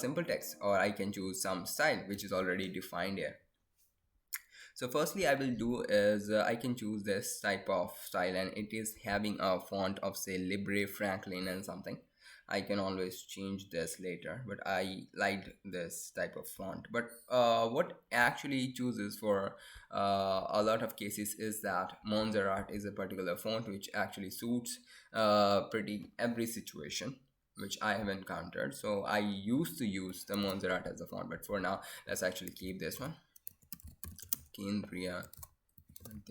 simple text, or I can choose some style which is already defined here. So firstly I will do is I can choose this type of style, and it is having a font of say Libre Franklin and something. I can always change this later, but I liked this type of font. But what actually chooses for a lot of cases is that Montserrat is a particular font which actually suits pretty every situation which I have encountered. So I used to use the Montserrat as a font, but for now let's actually keep this one, Kendria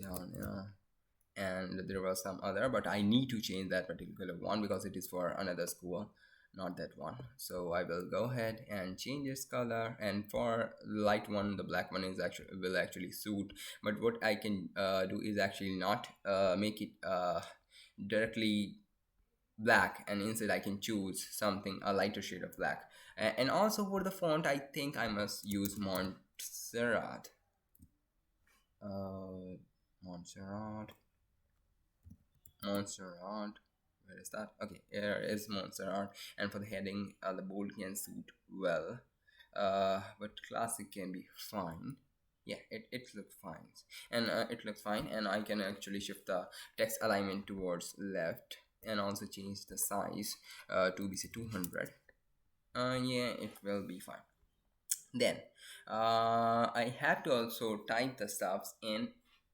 down, yeah. And there was some other, but I need to change that particular one because it is for another school, not that one. So I will go ahead and change its color, and for light one, the black one is actually will actually suit. But what I can do is actually not make it directly black, and instead I can choose something a lighter shade of black. And also for the font, I think I must use Montserrat. uh, Montserrat, Montserrat. Where is that? Okay, here is Montserrat. And for the heading, the bold can suit well. But classic can be fine. Yeah, it looks fine. And it looks fine. And I can actually shift the text alignment towards left, and also change the size to be say 200. Yeah, it will be fine. Then I have to also type the stuffs in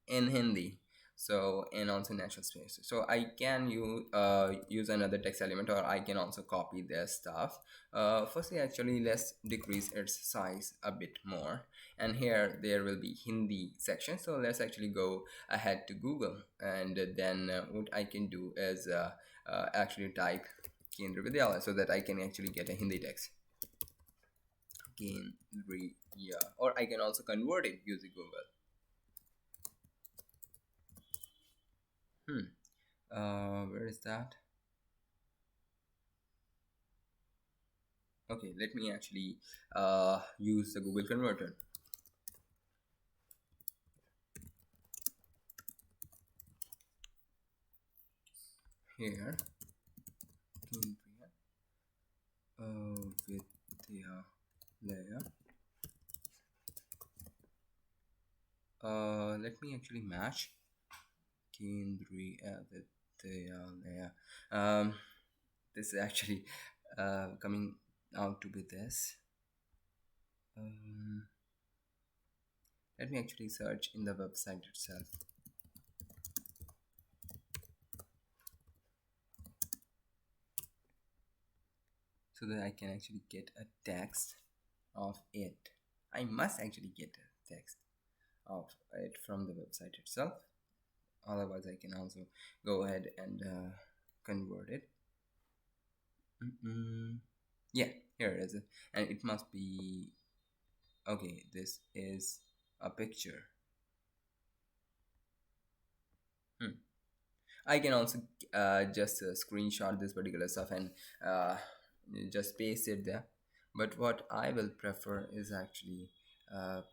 Hindi, so and also natural space. So I can use another text element, or I can also copy their stuff. Firstly, actually, let's decrease its size a bit more. And here there will be Hindi section. So let's actually go ahead to Google, and then what I can do is actually type Kendra Vidyalaya so that I can actually get a Hindi text. Yeah, or I can also convert it using Google. Where is that? Okay, let me actually use the Google Converter here. With the layer. Let me actually match Kendriya with the layer. Um, this is actually coming out to be this. Um, Let me actually search in the website itself. So that I can actually get a text of it. I must actually get a text of it from the website itself. Otherwise, I can also go ahead and convert it. Yeah, here it is, and it must be okay. This is a picture. I can also just screenshot this particular stuff and just paste it there. But what I will prefer is actually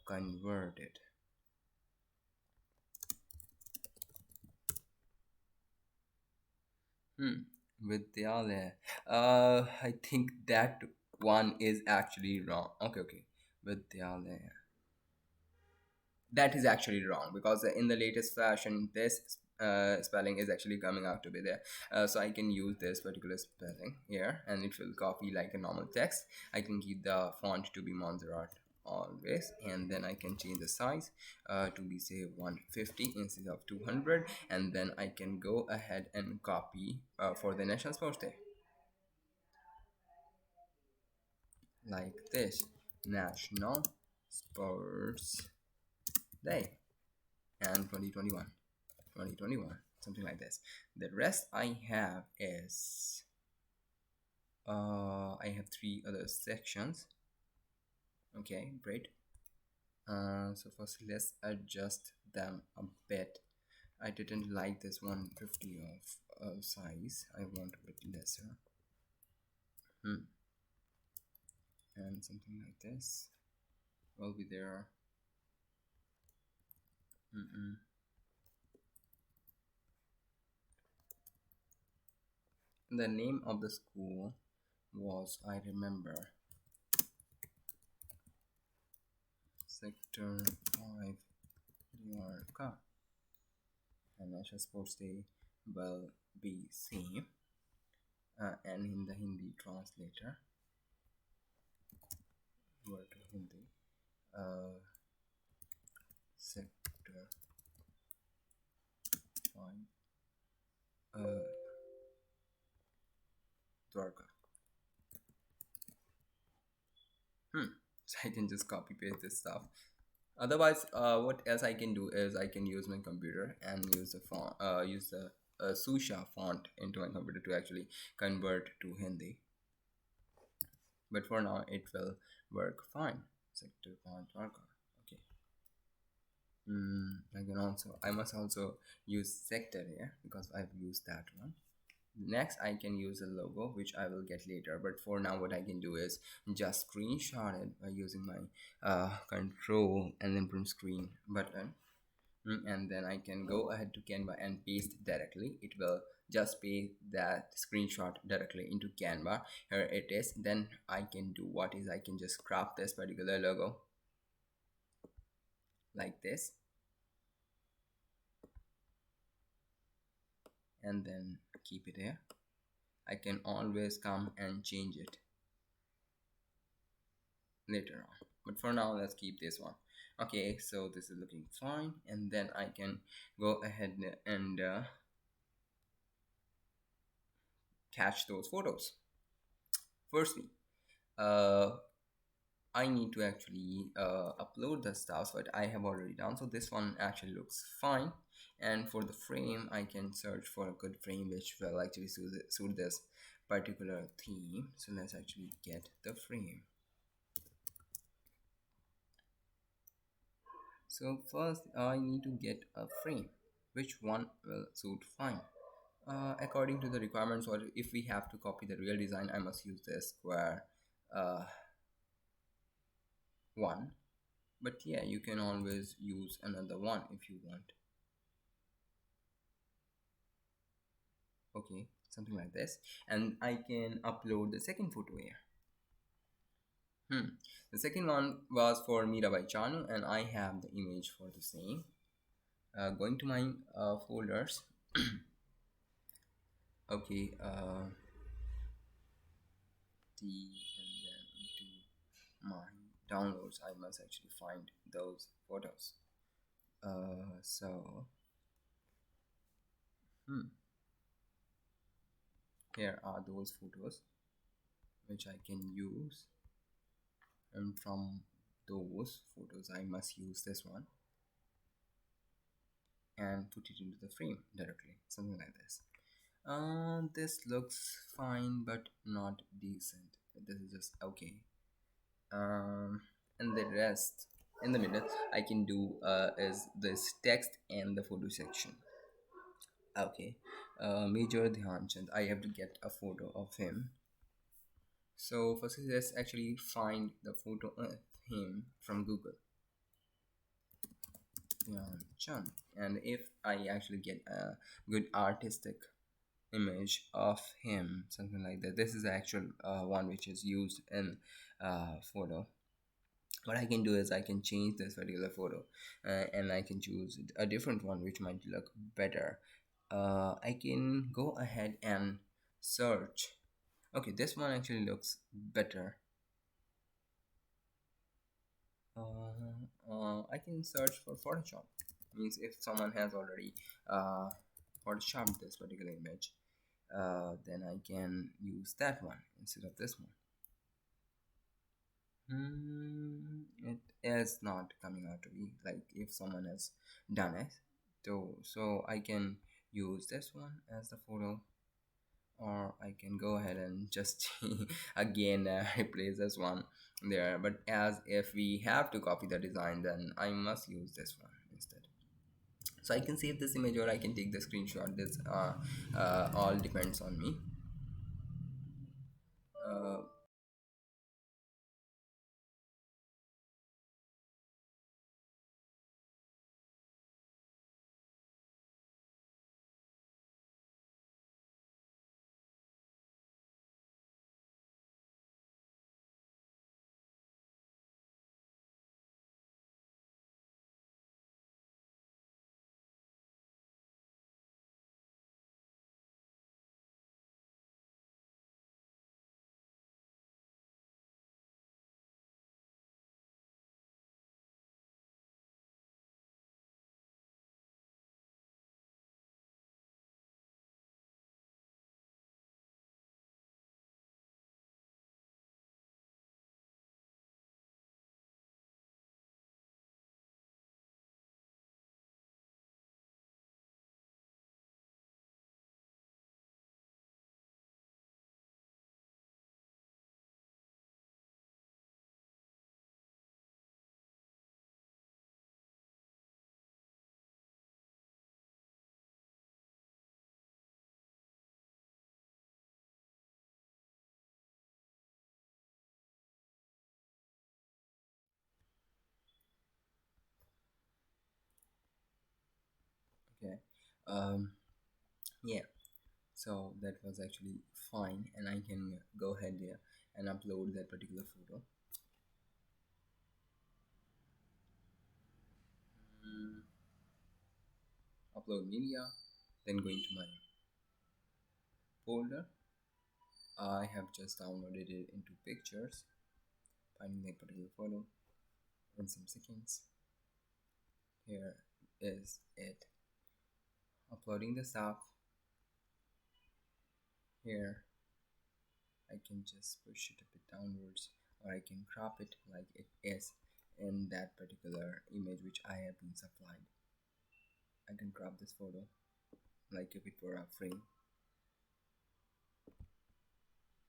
convert it. Vidyalaya. I think that one is actually wrong. Okay. Vidyalaya. That is actually wrong because in the latest fashion, this spelling is actually coming out to be there. So I can use this particular spelling here, and it will copy like a normal text. I can keep the font to be Montserrat always, and then I can change the size to be say 150 instead of 200, and then I can go ahead and copy for the National Sports Day like this: National Sports Day and 2021, something like this. The rest I have is I have three other sections. Okay, great. So first let's adjust them a bit. I didn't like this 150 of size. I want a bit lesser. And something like this will be there. The name of the school was, I remember, Sector 5 Dwarka, and National Sports Day will be same, and in the Hindi translator word to Hindi, sector 5 uh, Dwarka. So I can just copy paste this stuff. Otherwise, what else I can do is I can use my computer and use the font, use the Susha font into my computer to actually convert to Hindi. But for now, it will work fine. Sector font Dwarka. Okay. I must also use sector here because I've used that one. Next, I can use a logo, which I will get later. But for now, what I can do is just screenshot it by using my control and then print screen button. And then I can go ahead to Canva and paste directly. It will just paste that screenshot directly into Canva. Here it is. Then I can do what is I can just crop this particular logo like this, and then keep it here. I can always come and change it later on, but for now let's keep this one. Okay, so this is looking fine, and then I can go ahead and catch those photos. Firstly, uh, I need to actually upload the stuff, but I have already done, so this one actually looks fine. And for the frame, I can search for a good frame which will actually suit this particular theme. So let's actually get the frame. So first I need to get a frame. Which one will suit fine? According to the requirements, or if we have to copy the real design, I must use the square uh, one. But yeah, you can always use another one if you want. Okay, something like this. And I can upload the second photo here. The second one was for Mirabai Chanu, and I have the image for the same. Going to my folders. Okay, and then into my downloads, I must actually find those photos. So here are those photos which I can use, and from those photos I must use this one and put it into the frame directly, something like this. This looks fine but not decent. This is just okay. And the rest in the middle I can do is this text and the photo section. Okay, Major Dhyanchand, I have to get a photo of him. So first let's actually find the photo of him from Google. Dhyanchand, and if I actually get a good artistic image of him, something like that, this is the actual one which is used in photo. What I can do is I can change this particular photo, and I can choose a different one which might look better. I can go ahead and search. Okay, this one actually looks better. I can search for Photoshop. Means if someone has already photoshopped this particular image, then I can use that one instead of this one. It is not coming out to be like if someone has done it. So I can use this one as the photo, or I can go ahead and just again replace this one there. But as if we have to copy the design, then I must use this one instead. So I can save this image or I can take the screenshot. This all depends on me. uh, um yeah, so that was actually fine, and I can go ahead there and upload that particular photo. Mm, Upload media, then go into my folder. I have just downloaded it into pictures, finding that particular photo in some seconds. Here is it. Uploading the stuff. Here I can just push it a bit downwards, or I can crop it like it is in that particular image which I have been supplied. I can crop this photo like if it were a frame,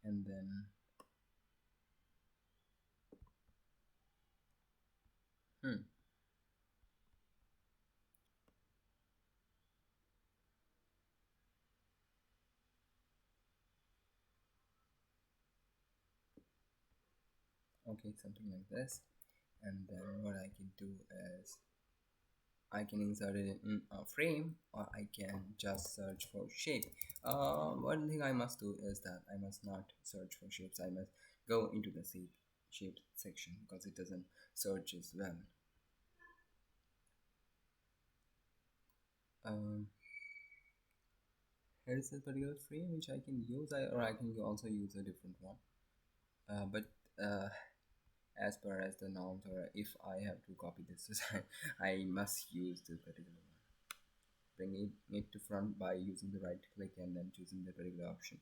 and then hmm, okay, something like this. And then what I can do is I can insert it in a frame, or I can just search for shape. One thing I must do is that I must not search for shapes. I must go into the shape section because it doesn't search as well. Um, Here is a particular frame which I can use, or I can also use a different one. But uh, as per as the norms, or if I have to copy this design, I must use this particular one. Bring it to front by using the right click and then choosing the particular option.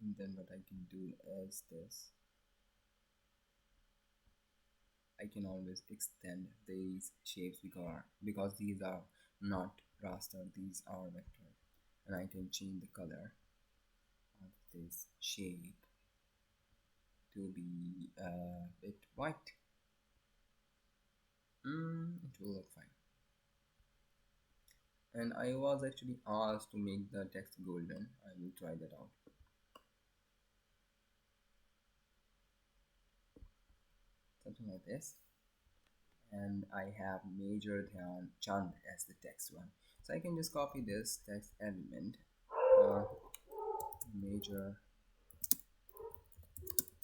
And then what I can do is this. I can always extend these shapes because these are not raster, these are vectors, and I can change the color of this shape to be a bit white. It will look fine. And I was actually asked to make the text golden. I will try that out. Something like this. And I have Major Dhyan Chand as the text one. So I can just copy this text element, uh, Major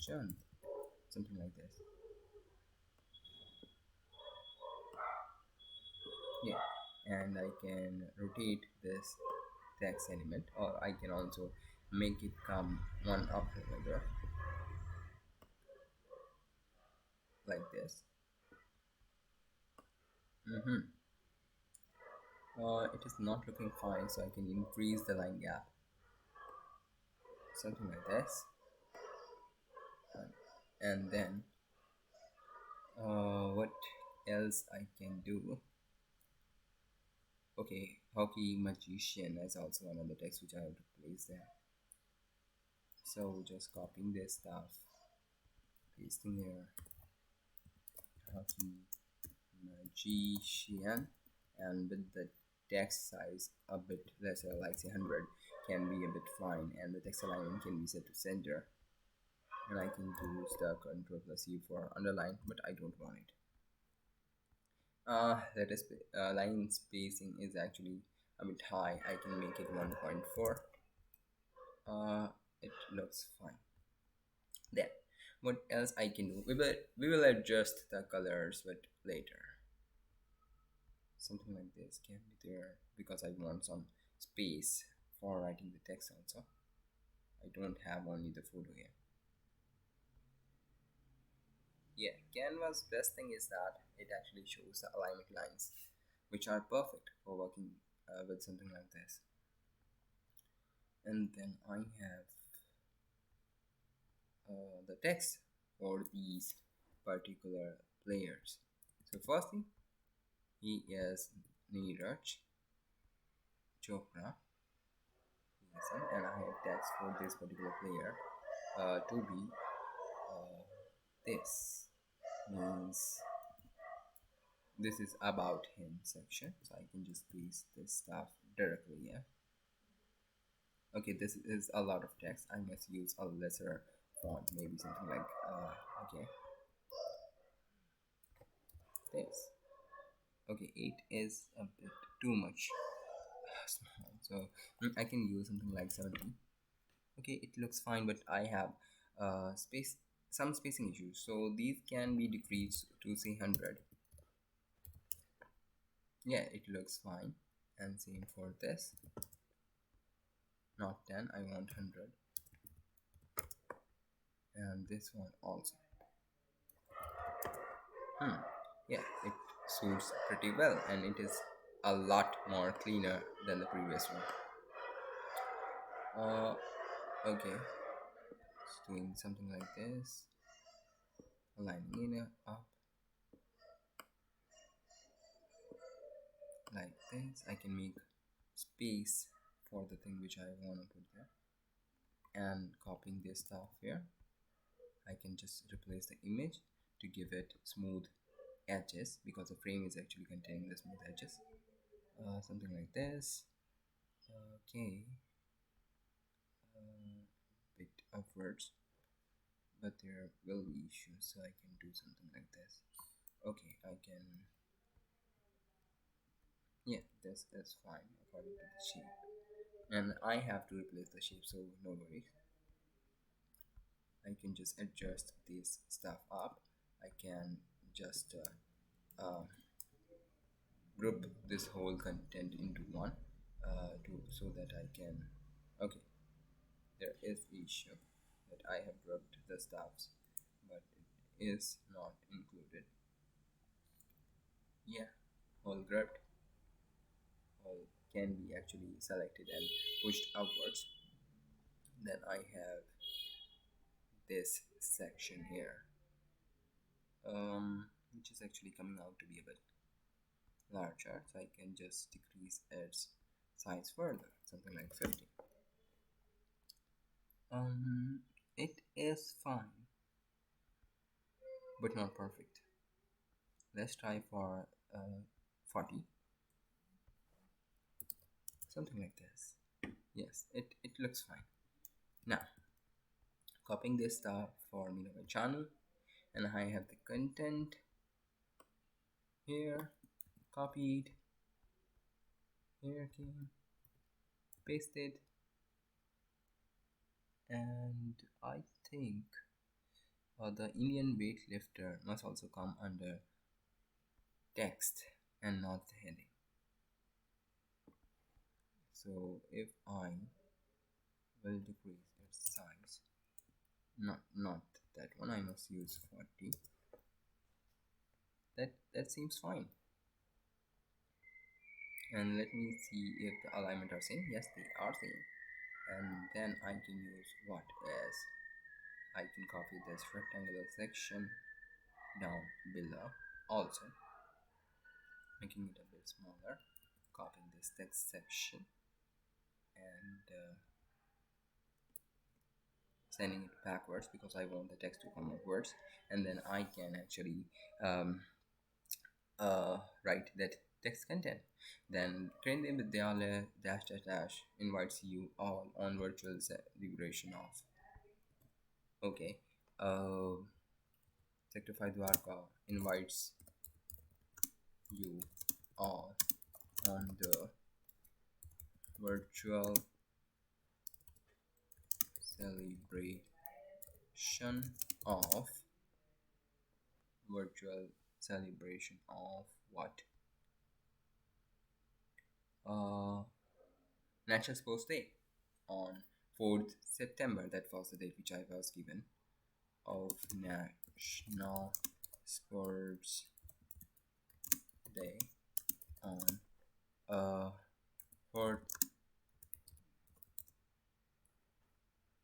Chand, something like this. Yeah, and I can rotate this text element, or I can also make it come one after another like this. Mm-hmm. It is not looking fine, so I can increase the line gap, something like this. And then what else I can do? Okay, hockey magician is also another text which I have to place there. So just copying this stuff, pasting here, hockey magician, and with the text size a bit lesser, like say 100, can be a bit fine, and the text alignment can be set to center. And I can use the control plus U for underline, but I don't want it. That is line spacing is actually a bit high. I can make it 1.4. It looks fine. Then what else I can do? We will adjust the colors but later. Something like this can be there because I want some space for writing the text also. I don't have only the photo here. Yeah, Canva's best thing is that it actually shows the alignment lines, which are perfect for working with something like this. And then I have the text for these particular players. So firstly, he is Neeraj Chopra, and I have text for this particular player to be this means this is about him section, so I can just paste this stuff directly here. Okay, this is a lot of text. I must use a lesser font, maybe something like okay, this. Okay, 8 is a bit too much small, so I can use something like 17. Okay, it looks fine, but I have space some spacing issues, so these can be decreased to say 100. Yeah, it looks fine. And same for this, not 10, I want 100. And this one also. Hmm. Yeah, it suits pretty well, and it is a lot more cleaner than the previous one. Okay, it's doing something like this, aligning it up like this. I can make space for the thing which I want to put there, and copying this stuff here, I can just replace the image to give it smooth edges, because the frame is actually containing the smooth edges. Something like this. Okay, bit upwards, but there will be issues, so I can do something like this. Okay, I can, yeah, this is fine according to the shape, and I have to replace the shape, so no worries. I can just adjust this stuff up. I can just group this whole content into one, so that I can, okay, there is issue that I have grouped the stuffs, but it is not included. Yeah, whole grouped, whole can be actually selected and pushed upwards. Then I have this section here, which is actually coming out to be a bit larger, so I can just decrease its size further, something like 50. It is fine, but not perfect. Let's try for 40, something like this. Yes, it looks fine. Now, copying this stuff for me my channel, and I have the content here, copied, here again, pasted, and I think the Indian weightlifter must also come under text and not the heading. So if I will decrease its size, not that one, I must use 40. That seems fine. And let me see if the alignment are same. Yes, they are same. And then I can use what is, I can copy this rectangular section down below, also making it a bit smaller, copying this text section, and sending it backwards, because I want the text to come upwards, and then I can actually um, write that text content. Then Krende Vidyalaya dash dash dash invites you all on virtual celebration of. Okay. Sector 5 Dwarka invites you all on the virtual celebration of virtual celebration of what? Uh, National Sports Day on 4th September. That was the date which I was given of National Sports Day on 4th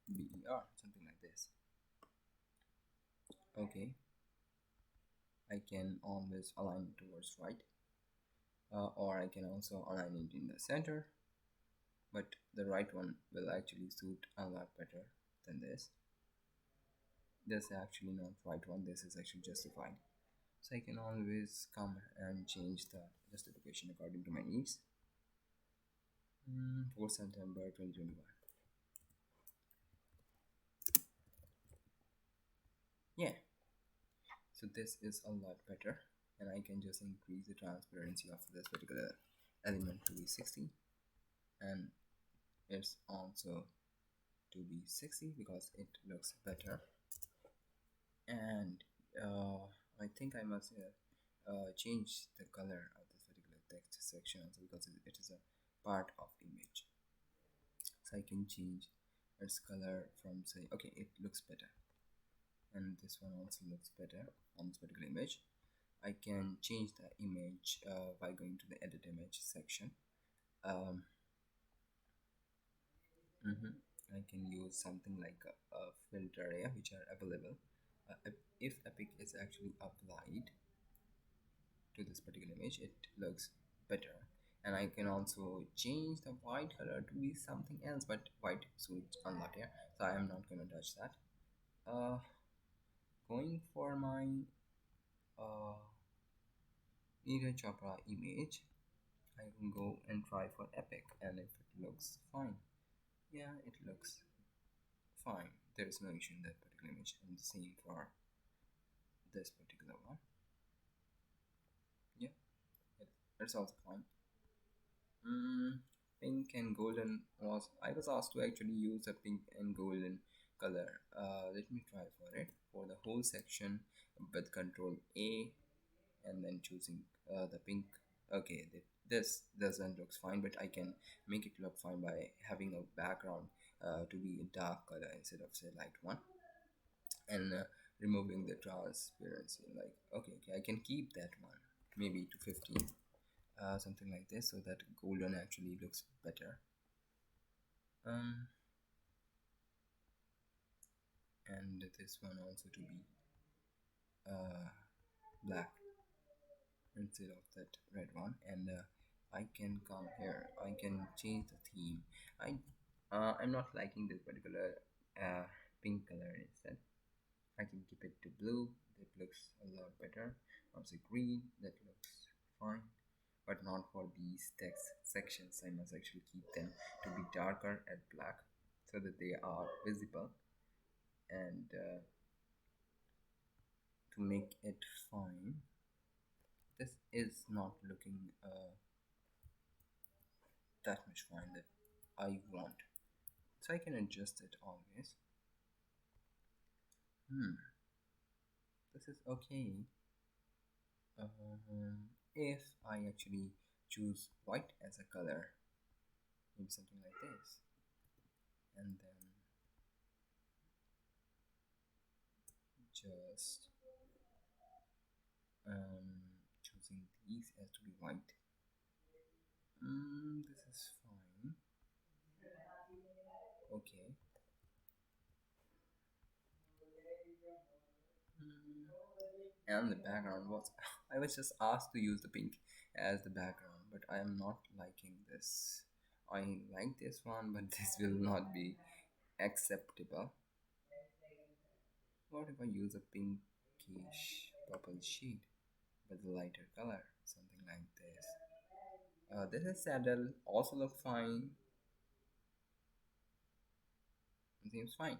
BER, something like this. Okay, I can always align it towards right, or I can also align it in the center, but the right one will actually suit a lot better than this. This is actually not right one, this is actually justified. So I can always come and change the justification according to my needs. 4th September 2021. Yeah, so this is a lot better, and I can just increase the transparency of this particular element to be 60, and it's also to be 60 because it looks better. And I think I must change the color of this particular text section also because it is a part of image. So I can change its color from, say, okay, it looks better, and this one also looks better on this particular image. I can change the image by going to the edit image section. um, mhm. I can use something like a filter area which are available. If a pic is actually applied to this particular image, it looks better. And I can also change the white color to be something else, but white suits a lot here, so I am not gonna touch that. uh Going for my uh Neeraj Chopra image, I can go and try for epic, and if it looks fine, yeah, it looks fine. There is no issue in that particular image, and the same for this particular one. Yeah, it's also fine. Mm, Pink and golden was, I was asked to actually use a pink and golden color. Let me try for it for the whole section with Control A and then choosing the pink. Okay, this doesn't looks fine, but I can make it look fine by having a background to be a dark color instead of, say, light one, and removing the transparency. Like, okay, I can keep that one maybe to 15, something like this, so that golden actually looks better. um and this one also to be uh black instead of that red one. And I can come here, I can change the theme. I'm not liking this particular uh pink color instead. I can keep it to blue, that looks a lot better. Also green, that looks fine, but not for these text sections. I must actually keep them to be darker and black so that they are visible. And to make it fine, this is not looking that much fine that I want, so I can adjust it always. Hmm, this is okay. If I actually choose white as a color, maybe something like this, and then just choosing these as to be white. This is fine. Okay. And the background was, I was just asked to use the pink as the background, but I am not liking this. I like this one, but this will not be acceptable. What if I use a pinkish purple shade with a lighter color, something like this? This is saddle, also look fine. It seems fine.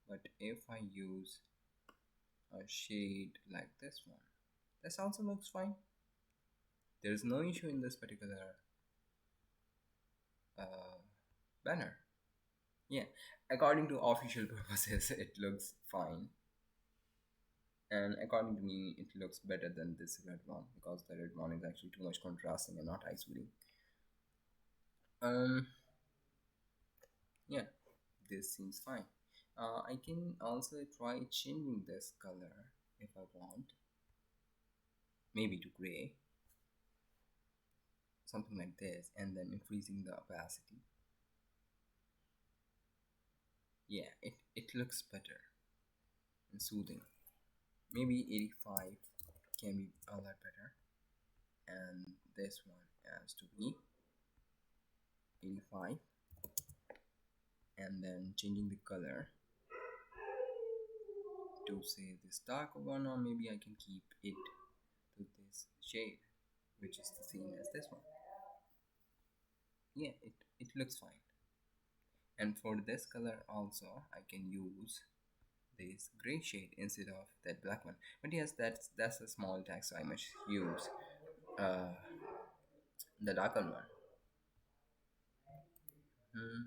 But if I use a shade like this one, this also looks fine. There is no issue in this particular uh, banner. Yeah, according to official purposes, it looks fine. And according to me, it looks better than this red one because the red one is actually too much contrasting and not isolating. Um, yeah, this seems fine. I can also try changing this color if I want, maybe to gray, something like this, and then increasing the opacity. Yeah, it looks better and soothing. Maybe 85 can be a lot better, and this one has to be 85, and then changing the color to, say, this darker one, or maybe I can keep it to this shade which is the same as this one. Yeah, it looks fine. And for this color also I can use this gray shade instead of that black one. But yes, that's a small text, so I must use uh, the darker one. Hmm.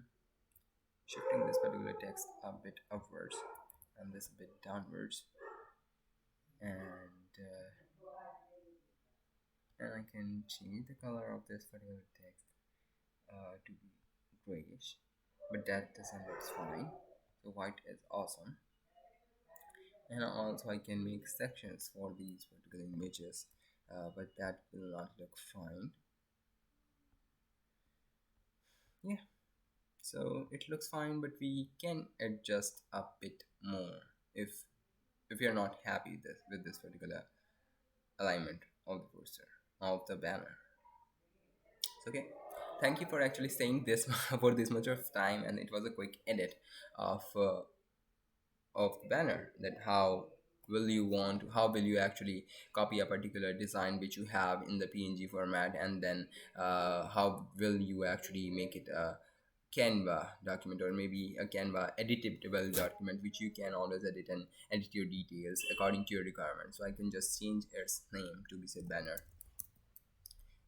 Shifting this particular text a bit upwards and this a bit downwards, and I can change the color of this particular text to be grayish, but that doesn't look fine. So white is awesome, and also I can make sections for these particular images, but that will not look fine. Yeah, so it looks fine, but we can adjust a bit more if you're not happy with this particular alignment of the poster of the banner. So, okay, thank you for actually saying this for this much of time, and it was a quick edit of the banner, that how will you actually copy a particular design which you have in the png format, and then how will you actually make it a Canva document, or maybe a Canva editable document which you can always edit and edit your details according to your requirements. So I can just change its name to be say banner,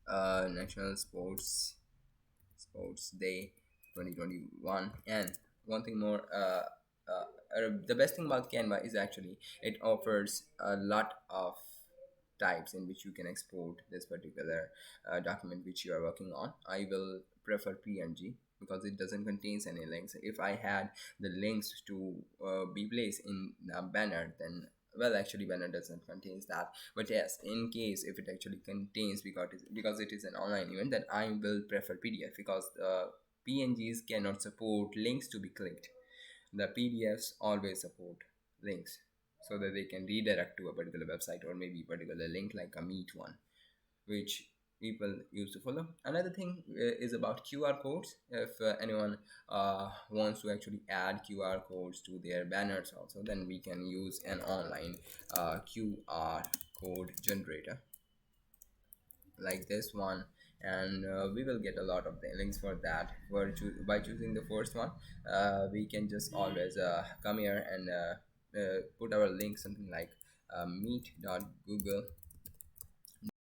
National Sports Day 2021. And one thing more, the best thing about Canva is actually it offers a lot of types in which you can export this particular document which you are working on. I will prefer PNG because it doesn't contain any links. If I had the links to be placed in a banner, then well, actually banner doesn't contains that. But yes, in case if it actually contains, because it is an online event, then I will prefer PDF, because PNGs cannot support links to be clicked. The PDFs always support links, so that they can redirect to a particular website or maybe particular link like a Meet one, which people used to follow. Another thing is about QR codes. If anyone wants to actually add QR codes to their banners also, then we can use an online QR code generator like this one, and we will get a lot of the links for that. By choosing the first one, we can just always come here and put our link something like meet.google